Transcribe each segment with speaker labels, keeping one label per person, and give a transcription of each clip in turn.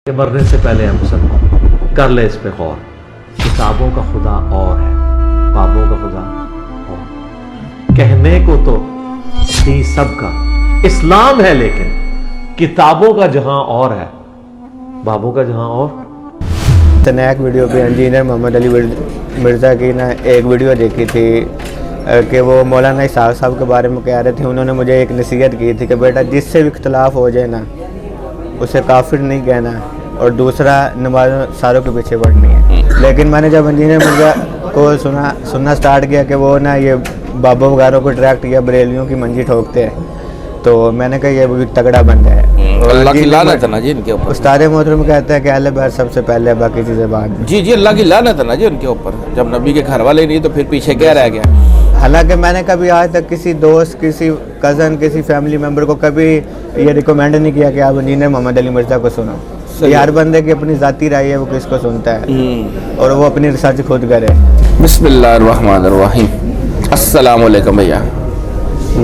Speaker 1: कि मरने से पहले हम सब कर ले इस पे गौर। किताबों का खुदा और है, बाबों का खुदा और। कहने को तो थी सबका इस्लाम है, लेकिन किताबों का जहां और है, बाबों का जहां और।
Speaker 2: स्नैक वीडियो पे इंजीनियर मोहम्मद अली मिर्ज़ा की ना एक वीडियो देखी थी कि वो मौलाना इसहाक़ साहब के बारे में कह रहे थे। उन्होंने मुझे एक नसीहत की थी कि बेटा जिससे भी इख्तलाफ हो जाए ना उसे काफिर नहीं कहना, और दूसरा नमाज सारों के पीछे पढ़नी है। लेकिन मैंने जब इंजीनियर मिर्ज़ा को सुनना स्टार्ट किया कि वो ना ये बाबा वगैरह को ट्रैक्ट किया बरेलियों की मंजी ठोकते हैं, तो मैंने कहा ये भी तगड़ा बंदा है।
Speaker 3: अल्लाह की लानत है ना जी इनके ऊपर।
Speaker 2: उस्ताद मोहतरम कहते हैं कि अहले बैत सबसे पहले, बाकी चीज़ें बाद।
Speaker 3: जी जी, अल्लाह की लानत है ना जी उनके ऊपर। जब नबी के घर वाले नहीं तो फिर पीछे क्या रह गया।
Speaker 2: हालांकि मैंने कभी आज तक किसी दोस्त, किसी कज़न, किसी फैमिली मेम्बर को कभी ये रिकमेंड नहीं किया कि आप इंजीनियर मोहम्मद अली मिर्ज़ा को सुनो। हर बंदे की अपनी ज़ाती राय है, वो किसको सुनता है और वो अपनी रिसर्च खुद करे।
Speaker 3: बिस्मिल्लाहिर्रहमानिर्रहीम। अस्सलाम वालेकुम भैया।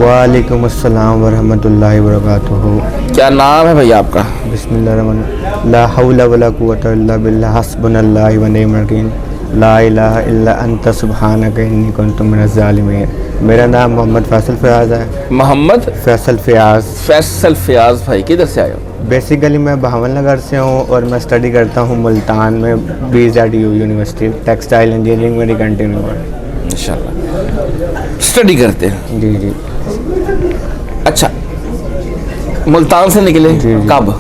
Speaker 2: वालेकुम अस्सलाम वरहमतुल्लाहि वबरकातुहू।
Speaker 3: क्या नाम है भैया आपका?
Speaker 2: बिस्मिल्लाहिर्रहमानिर्रहीम। ला हौला वला कुव्वता इल्ला बिल्लाह, हस्बुनल्लाहु व निअमल वकील, ला इलाहा इल्ला अंता सुब्हानका इन्नी कुन्तु मिनज़ ज़ालिमीन। मेरा नाम मोहम्मद फैसल फ़याज़ है।
Speaker 3: मोहम्मद
Speaker 2: फैसल फ़याज़।
Speaker 3: फैसल फ़याज़ भाई किधर से आए हो?
Speaker 2: बेसिकली मैं बहावल नगर से हूँ और मैं स्टडी करता हूँ मुल्तान में BZU यूनिवर्सिटी टेक्सटाइल इंजीनियरिंग मेरी कंटिन्यू है
Speaker 3: इंशाल्लाह। स्टडी करते हैं?
Speaker 2: जी जी।
Speaker 3: अच्छा, मुल्तान से निकले?
Speaker 2: जी जी।
Speaker 3: कब?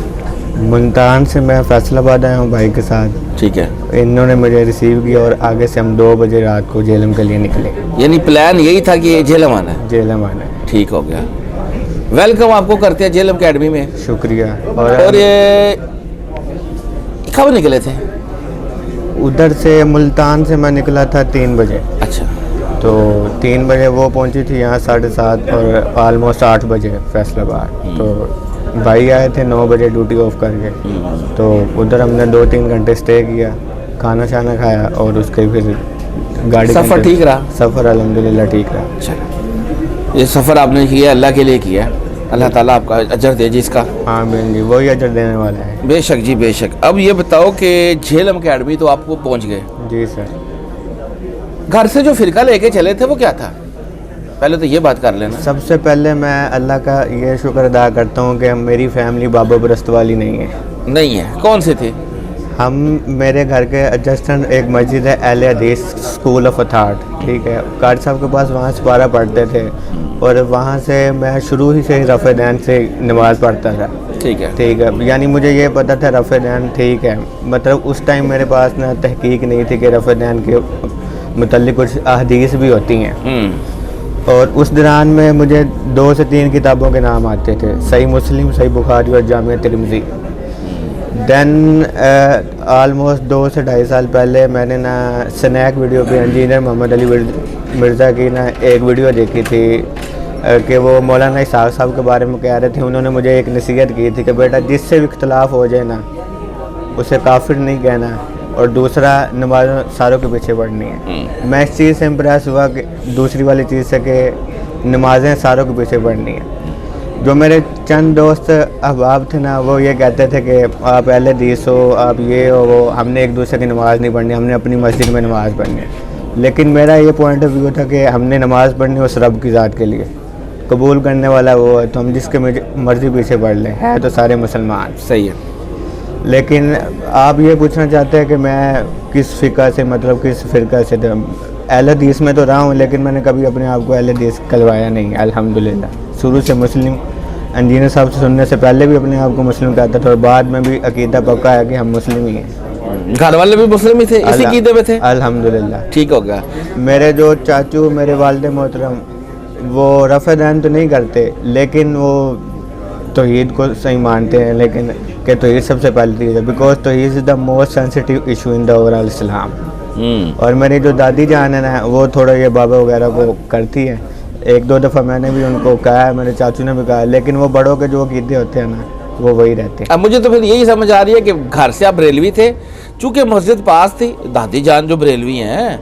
Speaker 2: मुल्तान से मैं फैसलाबाद आया हूँ भाई के साथ।
Speaker 3: ठीक है।
Speaker 2: इन्होंने मुझे रिसीव किया और आगे से हम 2 बजे रात को झेलम के लिए निकले।
Speaker 3: यानी प्लान यही था कि झेलम आना है?
Speaker 2: झेलम आना है।
Speaker 3: ठीक हो गया। वेलकम आपको करते हैं झेलम अकेडमी में।
Speaker 2: शुक्रिया।
Speaker 3: और ये कब निकले थे?
Speaker 2: उधर से मुल्तान से मैं निकला था 3 बजे।
Speaker 3: अच्छा।
Speaker 2: तो 3 बजे वो पहुंची थी यहाँ 7:30 और ऑलमोस्ट 8 बजे फैसलाबाद। तो भाई आए थे 9 बजे ड्यूटी ऑफ करके। तो उधर हमने 2-3 घंटे स्टे किया, खाना शाना खाया और उसके फिर गाड़ी।
Speaker 3: सफ़र ठीक रहा?
Speaker 2: सफ़र अल्हम्दुलिल्लाह ठीक रहा।
Speaker 3: अच्छा, ये सफ़र आपने किया अल्लाह के लिए किया, अल्लाह ताला आपका अजर दे जी इसका।
Speaker 2: हाँ बहन जी, वही अजर देने वाला है।
Speaker 3: बेशक जी बेशक। अब ये बताओ कि झेलम अकेडमी तो आपको पहुंच गए।
Speaker 2: जी सर।
Speaker 3: घर से जो फ़िरका लेके चले थे वो क्या था, पहले तो ये बात कर लेना।
Speaker 2: सबसे पहले मैं अल्लाह का ये शुक्र अदा करता हूँ कि मेरी फैमिली बाबा परस्त वाली नहीं है।
Speaker 3: नहीं है? कौन से थे?
Speaker 2: हम मेरे घर के एडजस्टेंट एक मस्जिद है अहले हदीस स्कूल ऑफ अथॉर्ट, ठीक है, कारी साहब के पास, वहाँ सिपारा पढ़ते थे और वहाँ से मैं शुरू ही से रफ़े दैन से नमाज़ पढ़ता था।
Speaker 3: ठीक है।
Speaker 2: ठीक है, यानी मुझे ये पता था रफ़े दैन ठीक है, मतलब उस टाइम मेरे पास ना तहकीक नहीं थी कि रफ़े दैन के मुतल्लिक़ कुछ अहदीस भी होती हैं। और उस दौरान में मुझे 2 से 3 किताबों के नाम आते थे, सही मुस्लिम, सही बुखारी और जामिया तिरमिज़ी। देन ऑलमोस्ट 2 से 2.5 साल पहले मैंने ना स्नैक वीडियो पे इंजीनियर मोहम्मद अली मिर्ज़ा की ना एक वीडियो देखी थी कि वो मौलाना इसहाक़ साहब के बारे में कह रहे थे। उन्होंने मुझे एक नसीहत की थी कि बेटा जिससे भी इख्तलाफ हो जाए ना उसे काफिर नहीं कहना, और दूसरा नमाज सारों के पीछे पढ़नी है। मैं इस चीज़ से इम्प्रेस हुआ कि दूसरी वाली चीज़ से कि नमाजें सारों के पीछे पढ़नी है। जो मेरे चंद दोस्त अहबाब थे ना, वो ये कहते थे कि आप अहले हदीस हो, आप ये हो वो, हमने एक दूसरे की नमाज़ नहीं पढ़नी, हमने अपनी मस्जिद में नमाज़ पढ़नी है। लेकिन मेरा ये पॉइंट ऑफ व्यू था कि हमने नमाज़ पढ़नी उस रब की ज़ात के लिए, कबूल करने वाला वो है, तो हम जिसके मर्ज़ी पीछे पढ़ लें, है तो सारे मुसलमान।
Speaker 3: सही है।
Speaker 2: लेकिन आप ये पूछना चाहते हैं कि मैं किस फ़िक़ा से, मतलब किस फ़िरका से अहले हदीस में तो रहा हूँ, लेकिन मैंने कभी अपने आप को अहले हदीस कहलवाया नहीं अल्हम्दुलिल्लाह। शुरू से मुस्लिम, इंजीनियर साहब से सुनने से पहले भी अपने आप को मुस्लिम कहता था और बाद में भी अकीदा पक्का है कि हम मुस्लिम ही हैं।
Speaker 3: घर वाले भी मुस्लिम ही थे, इसी अकीदे में थे?
Speaker 2: अल्हम्दुलिल्लाह।
Speaker 3: ठीक हो गया।
Speaker 2: मेरे जो चाचू, मेरे वालिद मोहतरम, वो रफ़े दैन तो नहीं करते, लेकिन वो तौहीद को सही मानते हैं, लेकिन कि तौहीद सबसे पहली चीज़ है, बिकॉज तौहीद is the most sensitive issue in the overall Islam. और मेरी जो दादी जान है ना, वो थोड़ा ये बाबा वगैरह को करती है। 1-2 दफ़ा मैंने भी उनको कहा है, मेरे चाचू ने भी कहा, लेकिन वो बड़ों के जो अकीदे होते हैं ना, वो वही रहते हैं।
Speaker 3: अब मुझे तो फिर यही समझ आ रही है कि घर से आप बरेलवी थे, चूँकि मस्जिद पास थी, दादी जान जो बरेलवी हैं।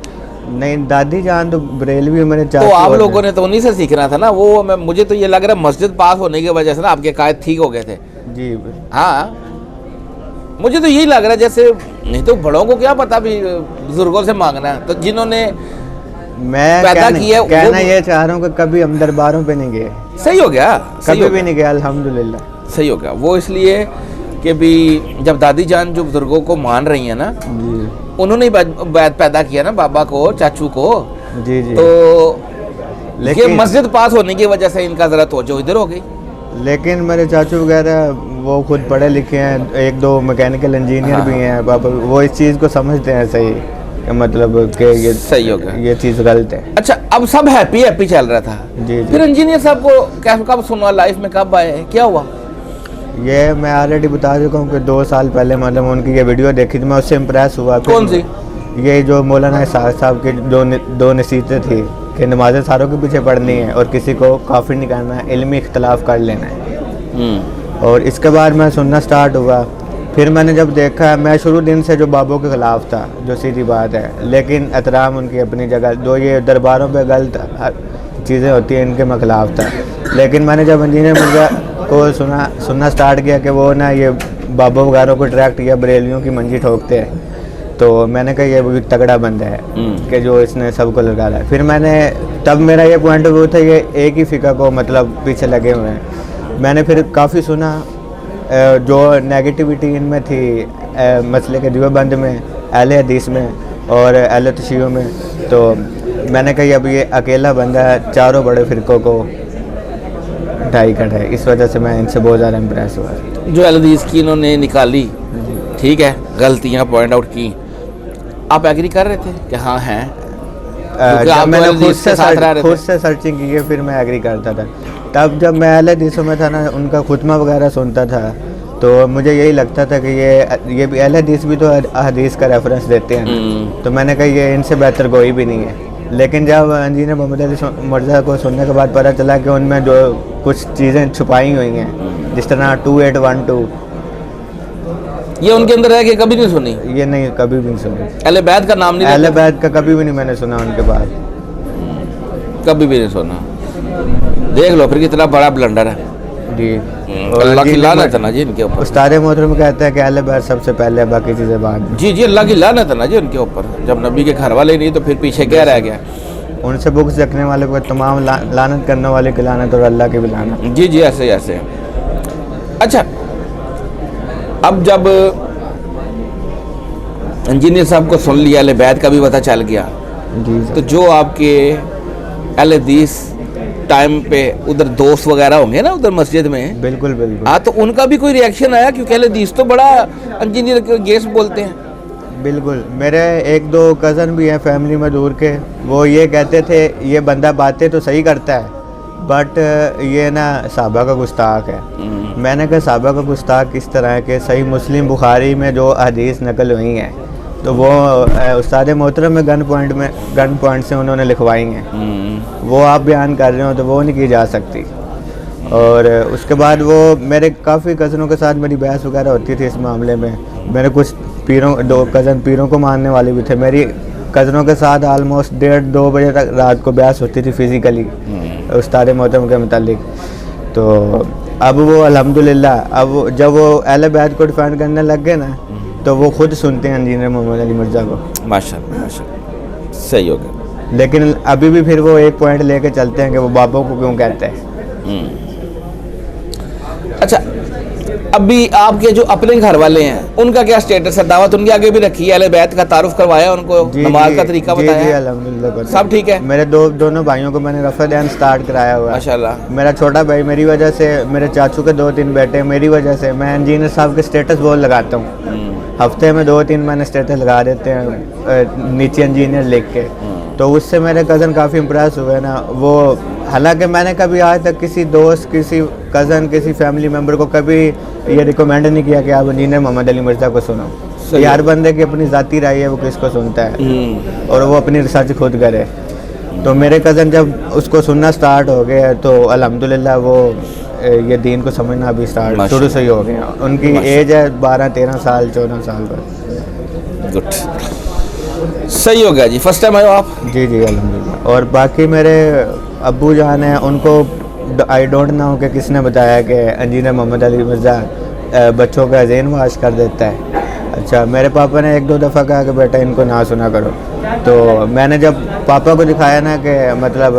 Speaker 2: नहीं, दादी जान तो बरेलवी, मेरे चाचू।
Speaker 3: तो आप लोगों ने तो उन्हीं से सीखना था ना। वो मुझे तो ये लग रहा है मस्जिद पास होने की वजह से ना आपके कायद ठीक हो गए थे।
Speaker 2: जी
Speaker 3: हाँ, मुझे तो यही लग रहा है जैसे, नहीं तो बड़ों को क्या पता भी बुजुर्गों से मांगना है, तो जिन्होंने
Speaker 2: मैं
Speaker 3: पैदा किया
Speaker 2: कहना ये चाह रहा हूँ कि कभी हम दरबारों पे नहीं गए,
Speaker 3: सही हो गया, सही
Speaker 2: कभी
Speaker 3: हो
Speaker 2: भी
Speaker 3: गया,
Speaker 2: नहीं गया अल्हम्दुलिल्लाह।
Speaker 3: सही हो गया। वो इसलिए कि भी जब दादी जान जो बुजुर्गों को मान रही है ना,
Speaker 2: जी
Speaker 3: उन्होंने ही पैदा किया ना बाबा को, चाचू को,
Speaker 2: जी जी।
Speaker 3: तो ये
Speaker 2: लेकिन
Speaker 3: मस्जिद पास होने की वजह से इनका जरा तवज्जो इधर हो गई।
Speaker 2: लेकिन मेरे चाचू वगैरह वो खुद पढ़े लिखे हैं, एक दो मैकेनिकल इंजीनियर भी हैं पापा, वो इस चीज़ को समझते हैं सही कि मतलब कि ये
Speaker 3: सही हो गया।
Speaker 2: ये चीज़ गलत है।
Speaker 3: अच्छा, अब सब हैप्पी चल रहा था,
Speaker 2: जी जी।
Speaker 3: फिर इंजीनियर साहब को कब सुना, लाइफ में कब आए, क्या हुआ?
Speaker 2: ये मैं ऑलरेडी बता चुका हूँ कि 2 साल पहले मतलब उनकी ये वीडियो देखी थी, मैं उससे इम्प्रेस हुआ।
Speaker 3: कौन सी?
Speaker 2: ये जो मौलाना इसाक साहब की दो नसीहतें थी कि नमाज़ें सारों के पीछे पढ़नी है और किसी को काफिर नहीं करना है, इल्मी इख्तलाफ कर लेना है। और इसके बाद मैं सुनना स्टार्ट हुआ। फिर मैंने जब देखा, मैं शुरू दिन से जो बाबों के ख़िलाफ़ था, जो सीधी बात है, लेकिन एहतराम उनकी अपनी जगह, जो ये दरबारों पे गलत चीज़ें होती हैं इनके मैं ख़िलाफ़ था। लेकिन मैंने जब इंजीनियर मिर्ज़ा को सुनना स्टार्ट किया कि वो ना ये बाबों वगैरह को ट्रैक्ट या बरेलियों की मंजी ठोकते हैं, तो मैंने कहा ये भी तगड़ा बंदा है कि जो इसने सबको लगा है। फिर तब मेरा ये पॉइंट ऑफ व्यू था, ये एक ही फ़िका को मतलब पीछे लगे हुए हैं। मैंने फिर काफ़ी सुना जो नेगेटिविटी इनमें थी मसले के देवबंद में, अहले हदीस में और अहले तशय्युअ में, तो मैंने कहा अब ये अकेला बंदा चारों बड़े फ़िरक़ों को ढाई कट है। इस वजह से मैं इनसे बहुत ज़्यादा इम्प्रेस हुआ।
Speaker 3: जो अहले हदीस की इन्होंने निकाली, ठीक है, गलतियाँ पॉइंट आउट की, आप एग्री कर रहे थे कि हाँ हैं?
Speaker 2: जब मैंने खुद से सर्चिंग की, फिर मैं एग्री करता था। तब जब मैं अहले हदीसों में था ना, उनका खुतमा वगैरह सुनता था, तो मुझे यही लगता था कि ये भी अहले हदीस भी तो हदीस का रेफरेंस देते हैं, तो मैंने कहा ये इनसे बेहतर कोई भी नहीं है। लेकिन जब इंजीनियर मोहम्मद अली मिर्ज़ा को सुनने के बाद पता चला कि उनमें जो कुछ चीज़ें छुपाई हुई हैं, जिस तरह 2812,
Speaker 3: ये उनके अंदर है कि कभी नहीं सुनी?
Speaker 2: ये नहीं, कभी भी नहीं सुनी।
Speaker 3: अहले बैत का नाम नहीं,
Speaker 2: अहले बैत का कभी भी नहीं मैंने सुना उनके बाद,
Speaker 3: कभी भी नहीं सुना। देख लो फिर कितना बड़ा ब्लंडर है
Speaker 2: जी।
Speaker 3: अल्लाह की लानत है ना जी इनके ऊपर।
Speaker 2: उस्ताद मोहतरम कहते हैं कि अहले बैत सबसे पहले, बाकी चीज़ें बाद में।
Speaker 3: जी जी, अल्लाह की लानत है ना जी उनके ऊपर। जब नबी के घर वाले नहीं तो फिर पीछे क्या रह गया?
Speaker 2: उनसे बुक्स रखने वाले को तमाम लानत करने वाले की लानत और अल्लाह की भी लानत।
Speaker 3: जी जी, ऐसे ऐसे। अच्छा, अब जब इंजीनियर साहब को सुन लिया, अहले बैत का भी पता चल गया,
Speaker 2: जी
Speaker 3: तो जो आपके अहले हदीस टाइम पे उधर दोस्त वगैरह होंगे ना उधर मस्जिद में,
Speaker 2: बिल्कुल बिल्कुल।
Speaker 3: हाँ, तो उनका भी कोई रिएक्शन आया? क्योंकि अहले हदीस तो बड़ा इंजीनियर के गेस्ट बोलते हैं।
Speaker 2: बिल्कुल, मेरे 1-2 कज़न भी हैं फैमिली में दूर के, वो ये कहते थे ये बंदा बातें तो सही करता है बट ये ना सहाबा का गुस्ताख है। मैंने कहा सहाबा का गुस्ताख किस तरह है कि सही मुस्लिम बुखारी में जो हदीस नकल हुई हैं, तो वो उस्ताद मोहतरम में गन पॉइंट से उन्होंने लिखवाई हैं, वो आप बयान कर रहे हो तो वो नहीं की जा सकती। और उसके बाद वो मेरे काफ़ी कज़नों के साथ मेरी बहस वगैरह होती थी इस मामले में। मेरे कुछ 2 कज़न पीरों को मानने वाले भी थे। मेरी कज़नों के साथ आलमोस्ट 1:30-2 बजे तक रात को बहस होती थी फिज़िकली उस्ताद मोहतरम के मुतालिक। तो अब वो अल्हम्दुलिल्लाह, अब जब वो अहले बैत को डिफेंड करने लग गए ना, तो वो खुद सुनते हैं इंजीनियर मोहम्मद अली मिर्ज़ा को।
Speaker 3: माशाल्लाह माशाल्लाह, सही हो गया।
Speaker 2: लेकिन अभी भी फिर वो एक पॉइंट लेके चलते हैं कि वो बाबों को क्यों कहते हैं।
Speaker 3: अच्छा, अभी आपके जो अपने घर वाले हैं उनका क्या स्टेटस है? दावत उनके आगे भी रखी है? अहले बैत का तारुफ करवाया उनको, नमाज का तरीका बताया?
Speaker 2: जी अल्हम्दुलिल्लाह सब
Speaker 3: ठीक है।
Speaker 2: मेरे दोनों भाइयों को मैंने रफ़-ए-दैन स्टार्ट कराया हुआ है
Speaker 3: माशाल्लाह।
Speaker 2: मेरा छोटा भाई मेरी वजह से, मेरे चाचू के 2-3 बेटे मेरी वजह से। मैं इंजीनियर साहब के स्टेटस बहुत लगाता हूँ, हफ्ते में 2-3 मैंने स्टेटस लगा देते हैं नीचे इंजीनियर लिख के, तो उससे मेरे कज़न काफ़ी इम्प्रेस हुए ना वो। हालांकि मैंने कभी आज तक किसी दोस्त, किसी कज़न, किसी फैमिली मेम्बर को कभी ये रिकमेंड नहीं किया कि आप इंजीनियर मोहम्मद अली मिर्ज़ा को सुनो। हर बंदे की अपनी ज़ाती राय है, वो किसको सुनता है और वो अपनी रिसर्च खुद करे। तो मेरे कज़न जब उसको सुनना स्टार्ट हो गया तो अल्हम्दुलिल्लाह वो ये दीन को समझना भी स्टार्ट शुरू से ही हो गया। उनकी एज है 12-13 साल 14 साल पर।
Speaker 3: गुड, सही हो गया जी। फर्स्ट टाइम आए हो आप?
Speaker 2: जी जी अल्हम्दुलिल्लाह। और बाकी मेरे अब्बू जान हैं, उनको आई डोंट नो कि किसने बताया कि इंजीनियर मोहम्मद अली मिर्ज़ा बच्चों का ज़हन वाश कर देता है। अच्छा, मेरे पापा ने 1-2 दफ़ा कहा कि बेटा इनको ना सुना करो, तो मैंने जब पापा को दिखाया ना कि मतलब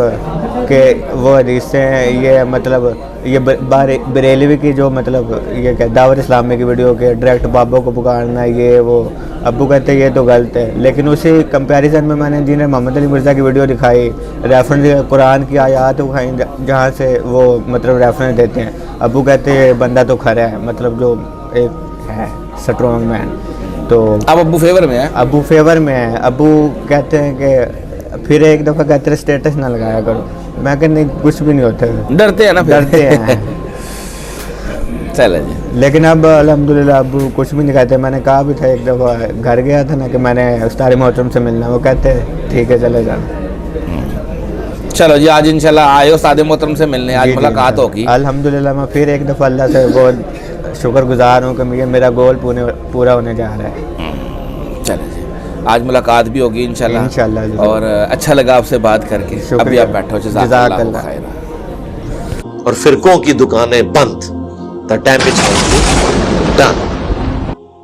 Speaker 2: कि वो हदीसें ये मतलब ये बरेलवी की जो मतलब ये क्या दावत इस्लामी की वीडियो के डायरेक्ट पापा को पुकारना ये वो, अब्बू कहते ये तो गलत है। लेकिन उसी कंपैरिजन में मैंने जिन्हें मोहम्मद अली मिर्ज़ा की वीडियो दिखाई, रेफरेंस कुरान की आयत दिखाई जहाँ से वो मतलब रेफरेंस देते हैं, अब्बू कहते हैं बंदा तो खरा है, मतलब जो एक है स्ट्रॉन्ग मैन। तो
Speaker 3: अब अब्बू फेवर में है?
Speaker 2: अब्बू फेवर में है। अब्बू कहते हैं कि फिर एक दफ़ा कहते हैं स्टेटस ना लगाया करो, मैं कहते नहीं कुछ भी नहीं होता,
Speaker 3: डरते हैं ना,
Speaker 2: डरते हैं।
Speaker 3: चले जी।
Speaker 2: लेकिन अब अल्हम्दुलिल्लाह अब्बू कुछ भी नहीं कहते। मैंने कहा भी था एक दफ़ा घर गया था ना कि मैंने उस्ताद मोहतरम से मिलना, वो कहते ठीक है चले जाना।
Speaker 3: चलो जी, आज इंशाल्लाह आए उस्ताद मोहतरम से मिलने, आज
Speaker 2: जी, जी,
Speaker 3: मुलाकात होगी।
Speaker 2: अल्हम्दुलिल्लाह मैं फिर एक दफ़ा अल्लाह से बहुत शुक्रगुजार हूँ कि मेरा गोल पूरा होने जा रहा है।
Speaker 3: चलो जी, आज मुलाकात भी होगी इंशाल्लाह।
Speaker 2: इंशाल्लाह।
Speaker 3: और अच्छा लगा आपसे बात करके। अभी आप बैठो, जज़ाकल्लाह खैर।
Speaker 1: और फिरकों की दुकानें बंद, द डैमेज डन।